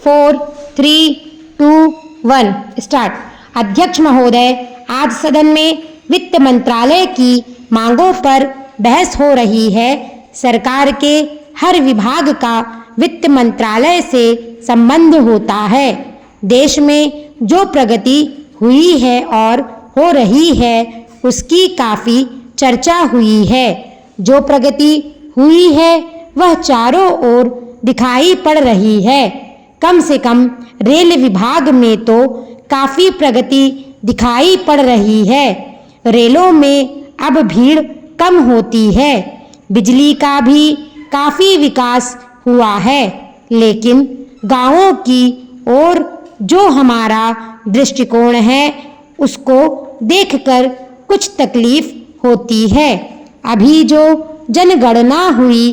4, 3, 2, 1 start. अध्यक्ष महोदय, आज सदन में वित्त मंत्रालय की मांगों पर बहस हो रही है। सरकार के हर विभाग का वित्त मंत्रालय से संबंध होता है। देश में जो प्रगति हुई है और हो रही है उसकी काफ़ी चर्चा हुई है। जो प्रगति हुई है वह चारों ओर दिखाई पड़ रही है। कम से कम रेल विभाग में तो काफ़ी प्रगति दिखाई पड़ रही है। रेलों में अब भीड़ कम होती है। बिजली का भी काफ़ी विकास हुआ है। लेकिन गांवों की ओर जो हमारा दृष्टिकोण है उसको देखकर कुछ तकलीफ होती है। अभी जो जनगणना हुई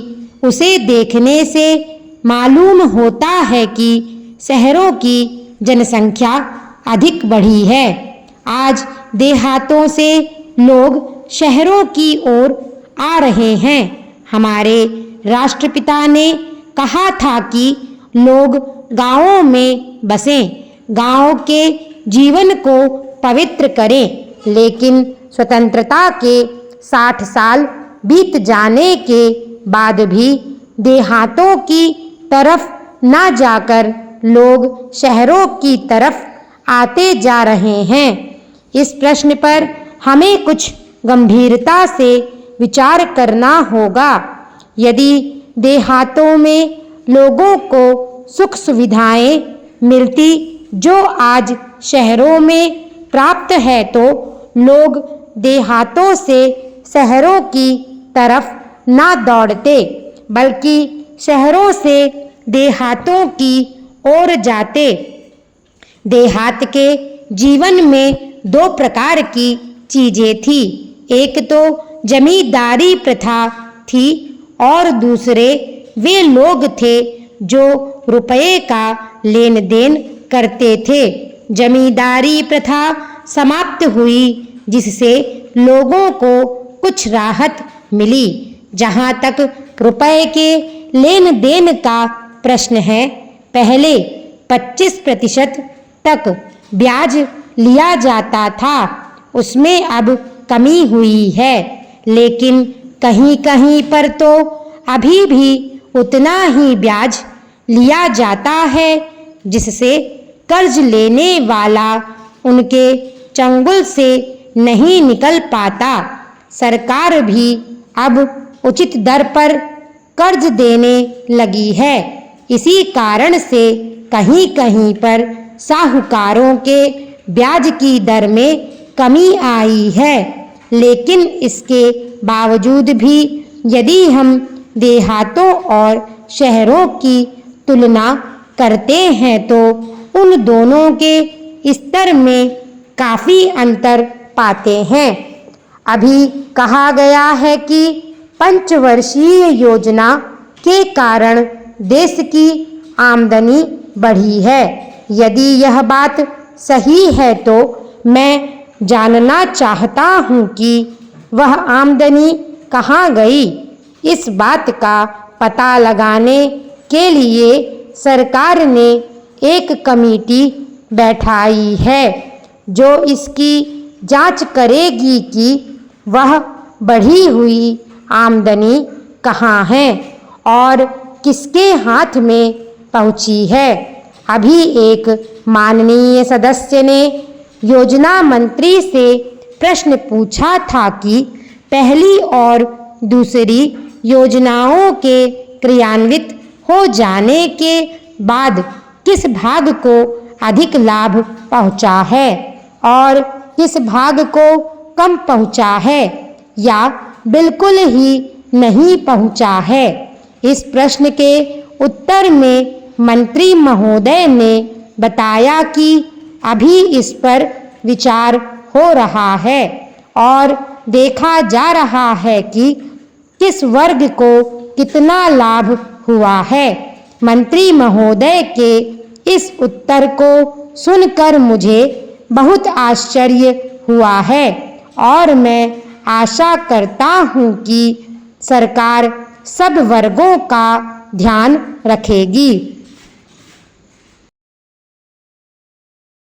उसे देखने से मालूम होता है कि शहरों की जनसंख्या अधिक बढ़ी है। आज देहातों से लोग शहरों की ओर आ रहे हैं। हमारे राष्ट्रपिता ने कहा था कि लोग गांवों में बसें, गांव के जीवन को पवित्र करें। लेकिन स्वतंत्रता के 60 साल बीत जाने के बाद भी देहातों की तरफ ना जाकर लोग शहरों की तरफ आते जा रहे हैं। इस प्रश्न पर हमें कुछ गंभीरता से विचार करना होगा। यदि देहातों में लोगों को सुख सुविधाएं मिलती जो आज शहरों में प्राप्त है तो लोग देहातों से शहरों की तरफ ना दौड़ते बल्कि शहरों से देहातों की ओर जाते। देहात के जीवन में 2 प्रकार की चीज़ें थी। एक तो जमींदारी प्रथा थी और दूसरे वे लोग थे जो रुपये का लेन देन करते थे। जमींदारी प्रथा समाप्त हुई जिससे लोगों को कुछ राहत मिली। जहाँ तक रुपये के लेन देन का प्रश्न है, पहले 25% तक ब्याज लिया जाता था, उसमें अब कमी हुई है। लेकिन कहीं कहीं पर तो अभी भी उतना ही ब्याज लिया जाता है जिससे कर्ज लेने वाला उनके चंगुल से नहीं निकल पाता। सरकार भी अब उचित दर पर कर्ज देने लगी है। इसी कारण से कहीं कहीं पर साहूकारों के ब्याज की दर में कमी आई है। लेकिन इसके बावजूद भी यदि हम देहातों और शहरों की तुलना करते हैं तो उन दोनों के स्तर में काफ़ी अंतर पाते हैं। अभी कहा गया है कि पंचवर्षीय योजना के कारण देश की आमदनी बढ़ी है। यदि यह बात सही है तो मैं जानना चाहता हूँ कि वह आमदनी कहाँ गई। इस बात का पता लगाने के लिए सरकार ने एक कमेटी बैठाई है जो इसकी जांच करेगी कि वह बढ़ी हुई आमदनी कहाँ है और किसके हाथ में पहुँची है। अभी एक माननीय सदस्य ने योजना मंत्री से प्रश्न पूछा था कि पहली और दूसरी योजनाओं के क्रियान्वित हो जाने के बाद किस भाग को अधिक लाभ पहुंचा है और किस भाग को कम पहुंचा है या बिल्कुल ही नहीं पहुंचा है। इस प्रश्न के उत्तर में मंत्री महोदय ने बताया कि अभी इस पर विचार हो रहा है और देखा जा रहा है कि किस वर्ग को कितना लाभ हुआ है। मंत्री महोदय के इस उत्तर को सुनकर मुझे बहुत आश्चर्य हुआ है और मैं आशा करता हूँ कि सरकार सब वर्गों का ध्यान रखेगी।